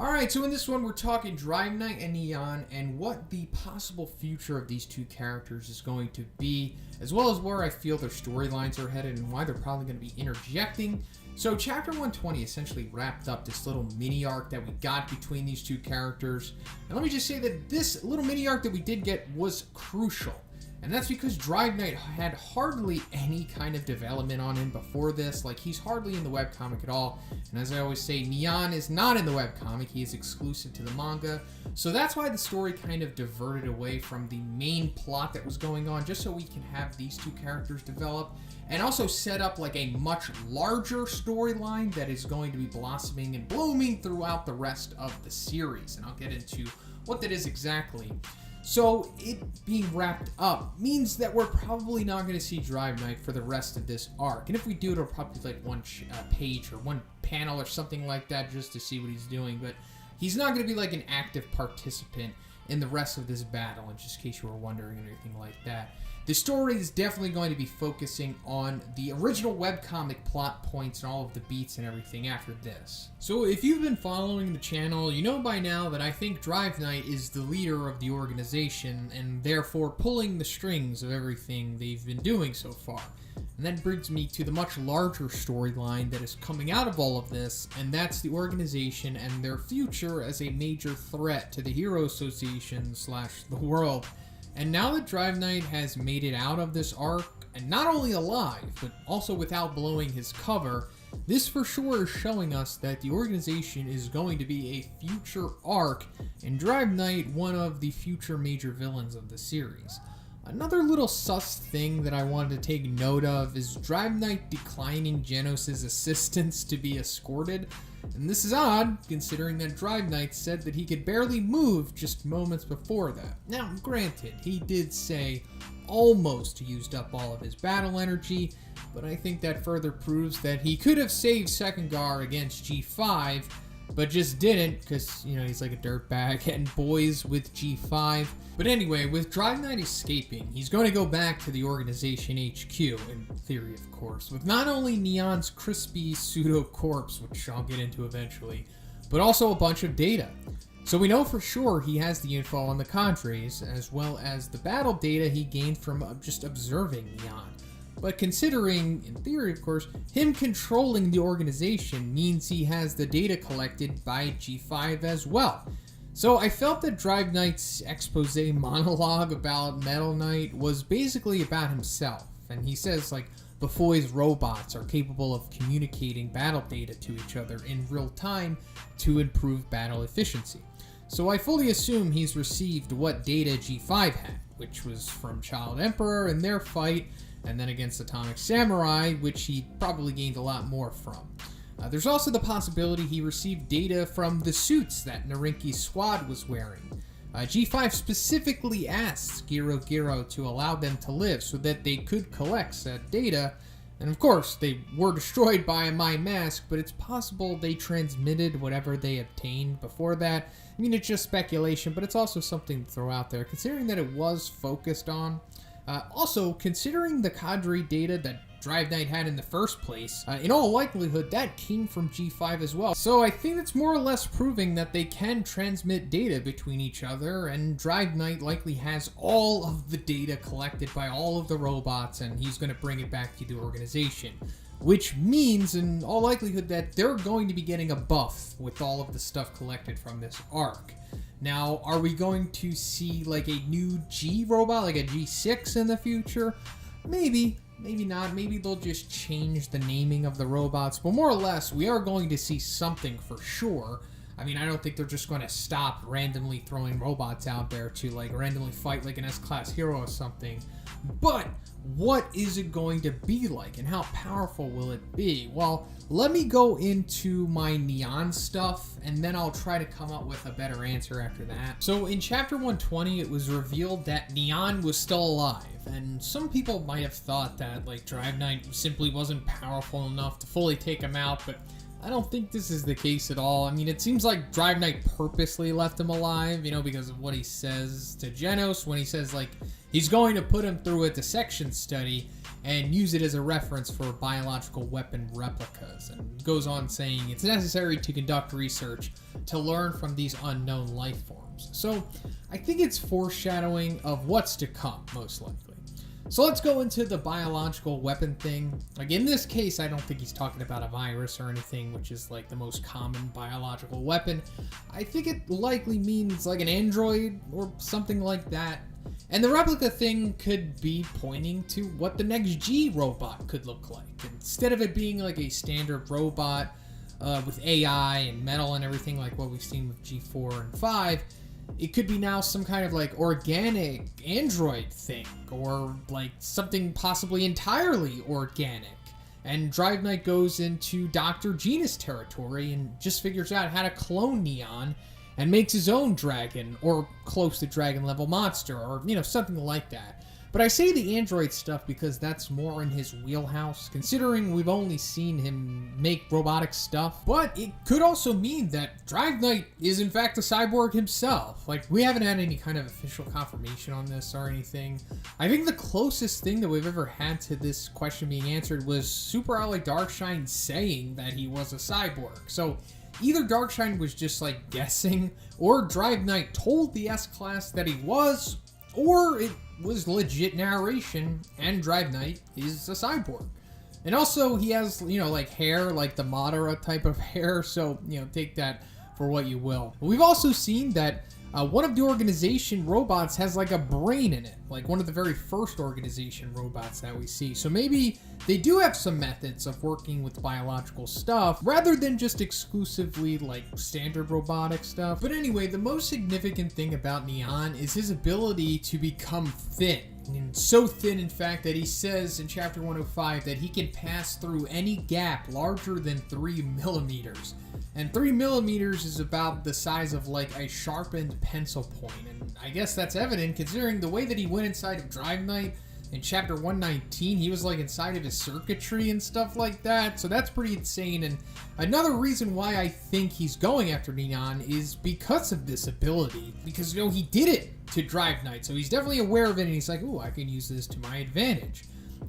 Alright, so in this one we're talking Drive Knight and Nyan and what the possible future of these two characters is going to be, as well as where I feel their storylines are headed and why they're probably going to be interjecting. So Chapter 120 essentially wrapped up this little mini arc that we got between these two characters. And let me just say that this little mini arc that we did get was crucial. And that's because Drive Knight had hardly any kind of development on him before this. Like, he's hardly in the webcomic at all. And as I always say, Nyan is not in the webcomic. He is exclusive to the manga. So that's why the story kind of diverted away from the main plot that was going on, just so we can have these two characters develop. And also set up like a much larger storyline that is going to be blossoming and blooming throughout the rest of the series. And I'll get into what that is exactly. So it being wrapped up means that we're probably not going to see Drive Knight for the rest of this arc. And if we do, it'll probably be like one page or one panel or something like that just to see what he's doing. But he's not going to be like an active participant in the rest of this battle, in just in case you were wondering and everything like that. The story is definitely going to be focusing on the original webcomic plot points and all of the beats and everything after this. So if you've been following the channel, you know by now that I think Drive Knight is the leader of the organization and therefore pulling the strings of everything they've been doing so far. And that brings me to the much larger storyline that is coming out of all of this, and that's the organization and their future as a major threat to the Hero Association / the world. And now that Drive Knight has made it out of this arc, and not only alive, but also without blowing his cover, this for sure is showing us that the organization is going to be a future arc, and Drive Knight one of the future major villains of the series. Another little sus thing that I wanted to take note of is Drive Knight declining Genos' assistance to be escorted. And this is odd, considering that Drive Knight said that he could barely move just moments before that. Now, granted, he did say almost used up all of his battle energy, but I think that further proves that he could have saved Sekigahara against G5, but just didn't, because, you know, he's like a dirtbag and boys with G5. But anyway, with Drive Knight escaping, he's going to go back to the organization HQ, in theory of course, with not only Nyan's crispy pseudo-corpse, which I'll get into eventually, but also a bunch of data. So we know for sure he has the info on the cadres, as well as the battle data he gained from just observing Nyan. But considering, in theory of course, him controlling the organization means he has the data collected by G5 as well. So I felt that Drive Knight's expose monologue about Metal Knight was basically about himself. And he says, like, Bufoy's robots are capable of communicating battle data to each other in real time to improve battle efficiency. So I fully assume he's received what data G5 had, which was from Child Emperor in their fight, and then against Atomic Samurai, which he probably gained a lot more from. There's also the possibility he received data from the suits that Narinki's squad was wearing. G5 specifically asked Giro to allow them to live so that they could collect said data, and of course they were destroyed by a Mind Mask, but it's possible they transmitted whatever they obtained before that. I mean, it's just speculation, but it's also something to throw out there, considering that it was focused on. Also, considering the cadre data that Drive Knight had in the first place, in all likelihood that came from G5 as well. So I think it's more or less proving that they can transmit data between each other, and Drive Knight likely has all of the data collected by all of the robots, and he's going to bring it back to the organization. Which means, in all likelihood, that they're going to be getting a buff with all of the stuff collected from this arc. Now, are we going to see like a new G robot, like a G6 in the future? Maybe, maybe not. Maybe they'll just change the naming of the robots. But more or less, we are going to see something for sure. I mean, I don't think they're just going to stop randomly throwing robots out there to like randomly fight like an S-class hero or something. But what is it going to be like, and how powerful will it be? Well, let me go into my Nyan stuff, and then I'll try to come up with a better answer after that. So in Chapter 120, it was revealed that Nyan was still alive, and some people might have thought that like Drive Knight simply wasn't powerful enough to fully take him out, but I don't think this is the case at all. I mean, it seems like Drive Knight purposely left him alive, you know, because of what he says to Genos when he says, like, He's going to put him through a dissection study and use it as a reference for biological weapon replicas, and goes on saying it's necessary to conduct research to learn from these unknown life forms. So I think it's foreshadowing of what's to come, most likely. So let's go into the biological weapon thing. Like in this case, I don't think he's talking about a virus or anything, which is like the most common biological weapon. I think it likely means like an android or something like that. And the replica thing could be pointing to what the next G robot could look like. Instead of it being like a standard robot with AI and metal and everything like what we've seen with G4 and 5, it could be now some kind of like organic android thing, or like something possibly entirely organic. And Drive Knight goes into Dr. Genus territory and just figures out how to clone Nyan and makes his own dragon, or close to dragon level monster, or something like that. But I say the android stuff because that's more in his wheelhouse, considering we've only seen him make robotic stuff. But it could also mean that Drive Knight is in fact a cyborg himself. Like, we haven't had any kind of official confirmation on this or anything. I think the closest thing that we've ever had to this question being answered was Super Ally Darkshine saying that he was a cyborg. So either Darkshine was just like guessing, or Drive Knight told the S-Class that he was, or it was legit narration and Drive Knight is a cyborg. And also he has, like hair, like the Madara type of hair, so, take that for what you will. We've also seen that one of the organization robots has like a brain in it, like one of the very first organization robots that we see. So maybe they do have some methods of working with biological stuff rather than just exclusively like standard robotic stuff. But anyway, the most significant thing about Nyan is his ability to become thin. And so thin, in fact, that he says in chapter 105 that he can pass through any gap larger than 3 millimeters. And 3 millimeters is about the size of like a sharpened pencil point. And I guess that's evident considering the way that he went inside of Drive Knight in chapter 119. He was like inside of his circuitry and stuff like that. So that's pretty insane. And another reason why I think he's going after Nyan is because of this ability. Because, he did it to Drive Knight. So he's definitely aware of it. And he's like, ooh, I can use this to my advantage.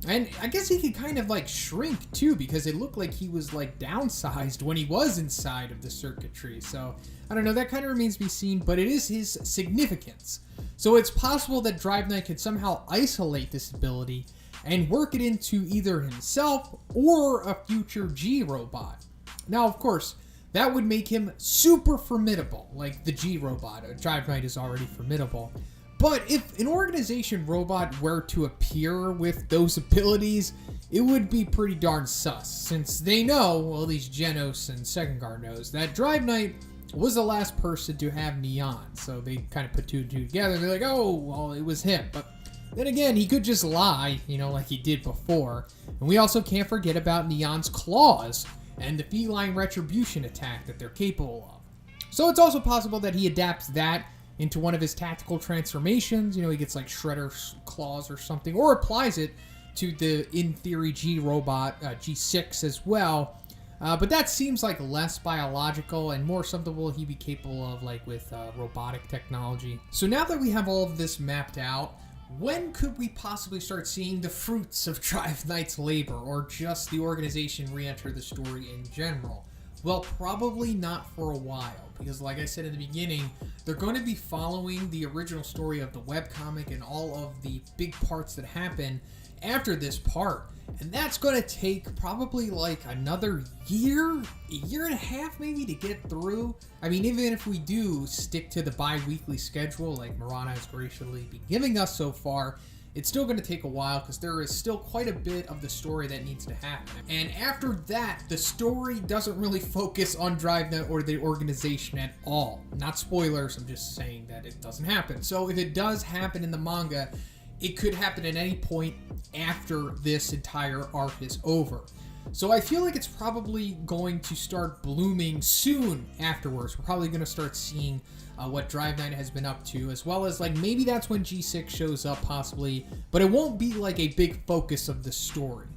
And I guess he could kind of like shrink too, because it looked like he was like downsized when he was inside of the circuitry. So I don't know, that kind of remains to be seen, but it is his significance. So it's possible that Drive Knight could somehow isolate this ability and work it into either himself or a future G robot. Now, of course, that would make him super formidable, like the G robot. Drive Knight is already formidable. But if an organization robot were to appear with those abilities, it would be pretty darn sus, since they know, well, at least Genos and Second Guard knows, that Drive Knight was the last person to have Nyan. So they kind of put two and two together. They're like, oh, well, it was him. But then again, he could just lie, like he did before. And we also can't forget about Nyan's claws and the feline retribution attack that they're capable of. So it's also possible that he adapts that into one of his tactical transformations. He gets like Shredder claws or something, or applies it to the, in theory, G robot, G6 as well. But that seems like less biological and more something will he be capable of, like with robotic technology. So now that we have all of this mapped out, when could we possibly start seeing the fruits of Drive Knight's labor, or just the organization re-enter the story in general? Well, probably not for a while, because like I said in the beginning, they're going to be following the original story of the webcomic and all of the big parts that happen after this part. And that's going to take probably like another year, a year and a half maybe to get through. I mean, even if we do stick to the bi-weekly schedule like Murata has graciously been giving us so far, it's still going to take a while because there is still quite a bit of the story that needs to happen. And after that, the story doesn't really focus on Drive Knight or the organization at all. Not spoilers, I'm just saying that it doesn't happen. So if it does happen in the manga, it could happen at any point after this entire arc is over. So I feel like it's probably going to start blooming soon afterwards. We're probably going to start seeing what Drive Knight has been up to, as well as like maybe that's when G6 shows up possibly, but it won't be like a big focus of the story.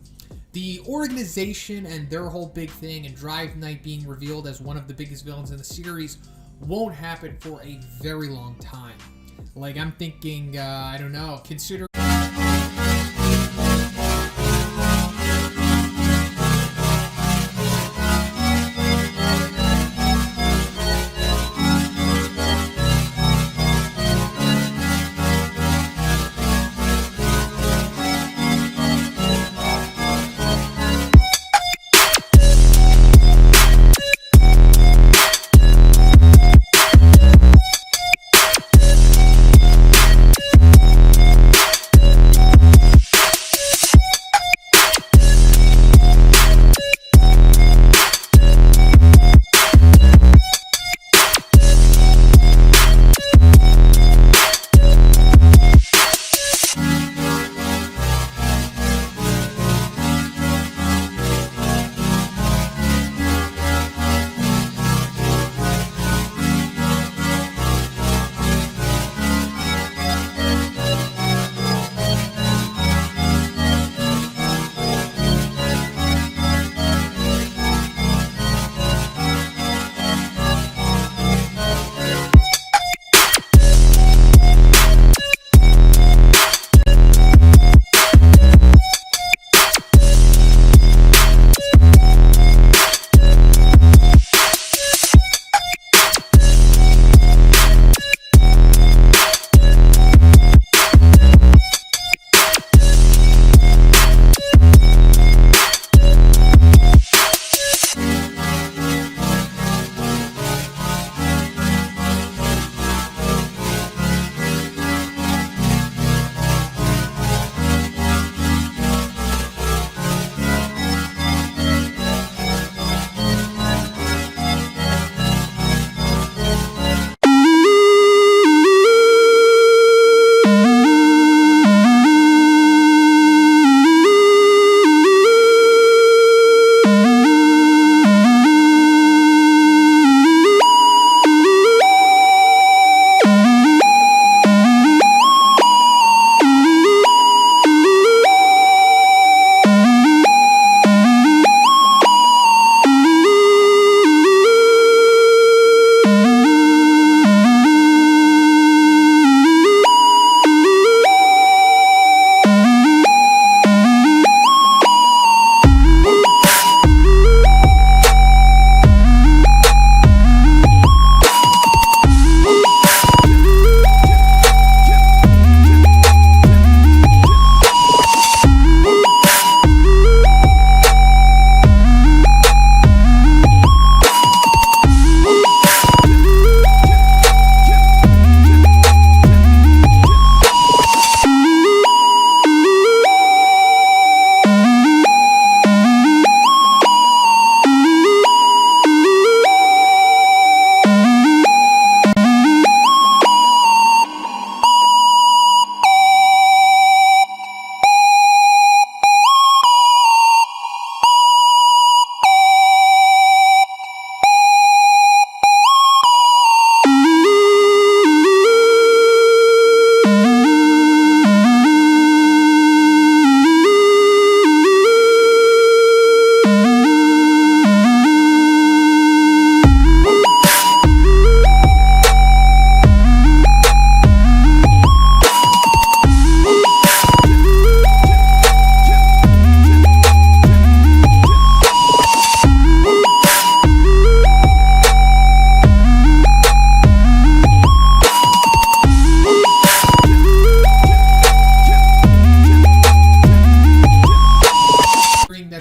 The organization and their whole big thing and Drive Knight being revealed as one of the biggest villains in the series won't happen for a very long time. Like, I'm thinking, I don't know, consider...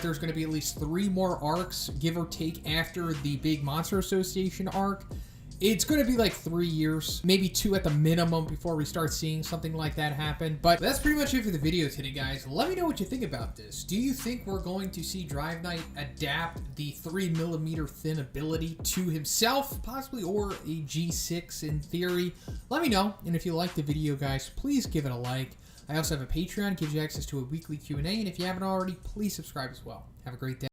there's going to be at least 3 more arcs, give or take, after the big Monster Association arc. It's going to be like 3 years, maybe 2 at the minimum before we start seeing something like that happen. But that's pretty much it for the video today, guys. Let me know what you think about this. Do you think we're going to see Drive Knight adapt the 3mm thin ability to himself, possibly, or a G6 in theory? Let me know. And if you like the video, guys, please give it a like. I also have a Patreon, gives you access to a weekly Q&A, and if you haven't already, please subscribe as well. Have a great day.